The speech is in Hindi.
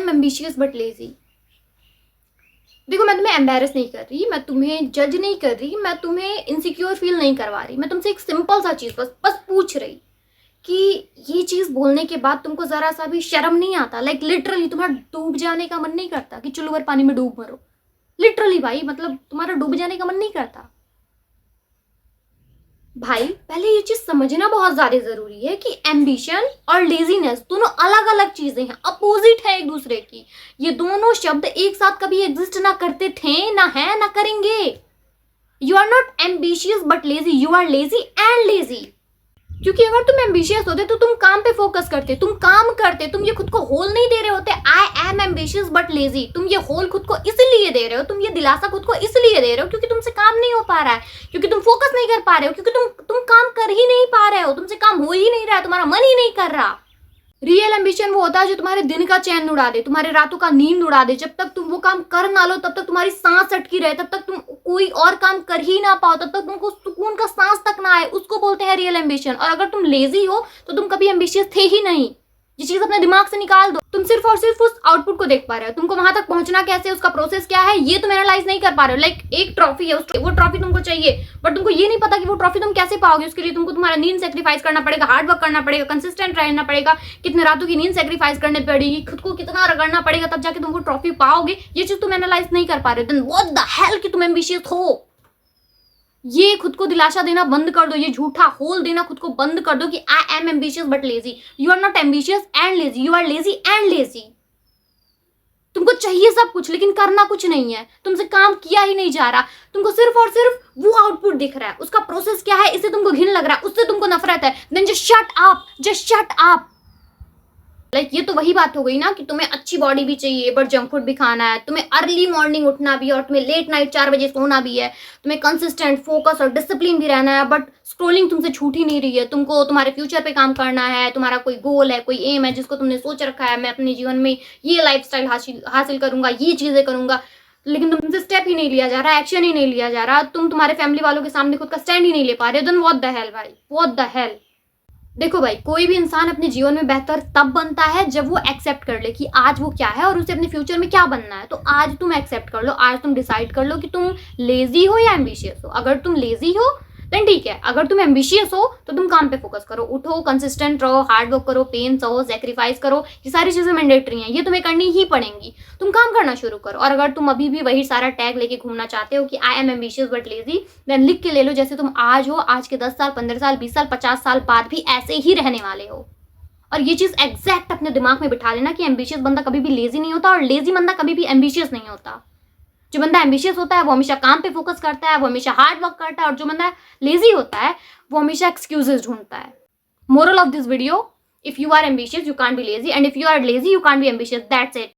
M ambitious but lazy. देखो, मैं तुम्हें एम्बेरस नहीं कर रही, मैं तुम्हें जज नहीं कर रही, मैं तुम्हें इनसिक्योर फील नहीं करवा रही, मैं तुमसे एक सिंपल सा चीज बस पूछ रही कि ये चीज बोलने के बाद तुमको जरा सा भी शर्म नहीं आता? लाइक लिटरली तुम्हारा डूब जाने का मन नहीं करता कि चलो भर पानी में डूब मरो? लिटरली भाई, मतलब तुम्हारा डूब जाने का मन नहीं करता? भाई पहले ये चीज समझना बहुत ज्यादा जरूरी है कि एम्बिशन और लेजीनेस दोनों अलग अलग चीजें हैं, अपोजिट है एक दूसरे की। ये दोनों शब्द एक साथ कभी एग्जिस्ट ना करते थे, ना है, ना करेंगे। You are not ambitious but lazy, you are lazy and lazy. क्योंकि अगर तुम एम्बिशियस होते तो तुम काम पे फोकस करते, तुम काम करते, तुम ये खुद को होल नहीं दे रहे होते आई एम एम्बिशियस बट लेजी। तुम ये होल खुद को इसलिए दे रहे हो, तुम ये दिलासा खुद को इसलिए दे रहे हो क्योंकि तुमसे काम नहीं हो पा रहा है, क्योंकि तुम फोकस नहीं कर पा रहे हो, क्योंकि तुम काम कर ही नहीं पा रहे हो, तुमसे काम हो ही नहीं रहा है, तुम्हारा मन ही नहीं कर रहा। रियल एम्बिशन वो होता है जो तुम्हारे दिन का चैन उड़ा दे, तुम्हारे रातों का नींद उड़ा दे। जब तक तुम वो काम कर ना लो तब तक तुम्हारी सांस अटकी रहे, तब तक तुम कोई और काम कर ही ना पाओ, तब तक तुमको सुकून का सांस तक ना आए, उसको बोलते हैं रियल एम्बिशन। और अगर तुम लेजी हो तो तुम कभी एम्बिशियस थे ही नहीं। ये चीज अपने दिमाग से निकाल दो। तुम सिर्फ और सिर्फ उस आउटपुट को देख पा रहे हो, तुमको वहां तक पहुंचना कैसे, उसका प्रोसेस क्या है, ये तुम एनालाइज नहीं कर पा रहे हो। लाइक एक ट्रॉफी है, वो ट्रॉफी तुमको चाहिए, बट तुमको ये नहीं पता कि वो ट्रॉफी तुम कैसे पाओगे। उसके लिए तुमको तुम्हारा नींद सेक्रीफाइस करना पड़ेगा, हार्ड वर्क करना पड़ेगा, कंसिस्टेंट रहना पड़ेगा, कितने रातों की नींद सेक्रीफाइस करनी पड़ेगी, खुद को कितना रगड़ना पड़ेगा, तब जाके तुमको ट्रॉफी पाओगे। ये चीज तुम एनालाइज नहीं कर पा रहे हो। देन व्हाट द हेल कि तुम एम्बिशियस हो। ये खुद को दिलासा देना बंद कर दो, ये झूठा होल देना खुद को बंद कर दो कि I am ambitious but lazy. You are not ambitious and lazy, you are lazy and lazy. तुमको चाहिए सब कुछ लेकिन करना कुछ नहीं है, तुमसे काम किया ही नहीं जा रहा, तुमको सिर्फ और सिर्फ वो आउटपुट दिख रहा है, उसका प्रोसेस क्या है इससे तुमको घिन लग रहा है, उससे तुमको नफरत है। Then just shut up, just shut up. Like ये तो वही बात हो गई ना कि तुम्हें अच्छी बॉडी भी चाहिए बट जंक फूड भी खाना है, तुम्हें अर्ली मॉर्निंग उठना भी है और तुम्हें लेट नाइट 4 बजे सोना भी है, तुम्हें कंसिस्टेंट फोकस और डिसिप्लिन भी रहना है, बट स्क्रोलिंग तुमसे छूट ही नहीं रही है। तुमको तुम्हारे फ्यूचर पे काम करना है, तुम्हारा कोई गोल है, कोई एम है जिसको तुमने सोच रखा है, मैं अपने जीवन में ये लाइफस्टाइल हासिल करूंगा, ये चीजें करूंगा, लेकिन तुमसे स्टेप ही नहीं लिया जा रहा, एक्शन ही नहीं लिया जा रहा, तुम तुम्हारे फैमिली वालों के सामने खुद का स्टैंड ही नहीं ले पा रहे। देन व्हाट द हेल भाई, व्हाट द हेल। देखो भाई, कोई भी इंसान अपने जीवन में बेहतर तब बनता है जब वो एक्सेप्ट कर ले कि आज वो क्या है और उसे अपने फ्यूचर में क्या बनना है। तो आज तुम एक्सेप्ट कर लो, आज तुम डिसाइड कर लो कि तुम लेजी हो या एम्बिशियस हो। अगर तुम लेजी हो देन ठीक है, अगर तुम एम्बिशियस हो तो तुम काम पे फोकस करो, उठो, कंसिस्टेंट रहो, हार्ड वर्क करो, पेन सहो, सेक्रीफाइस करो। ये सारी चीजें मैंडेटरी हैं, ये तुम्हें करनी ही पड़ेंगी। तुम काम करना शुरू करो। और अगर तुम अभी भी वही सारा टैग लेके घूमना चाहते हो कि I am ambitious but lazy, then लिख के ले लो जैसे तुम आज हो, आज के 10 साल, 15 साल, 20 साल, 50 साल बाद भी ऐसे ही रहने वाले हो। और ये चीज एग्जैक्ट अपने दिमाग में बिठा लेना कि एम्बिशियस बंदा कभी भी लेजी नहीं होता और लेजी बंदा कभी भी एम्बिशियस नहीं होता। जो बंदा एम्बिशियस होता है वो हमेशा काम पे फोकस करता है, वो हमेशा हार्ड वर्क करता है, और जो बंदा लेजी होता है वो हमेशा एक्सक्यूजेस ढूंढता है। Moral of this video, if you are ambitious you can't be lazy, and if you are lazy you can't be ambitious, that's it.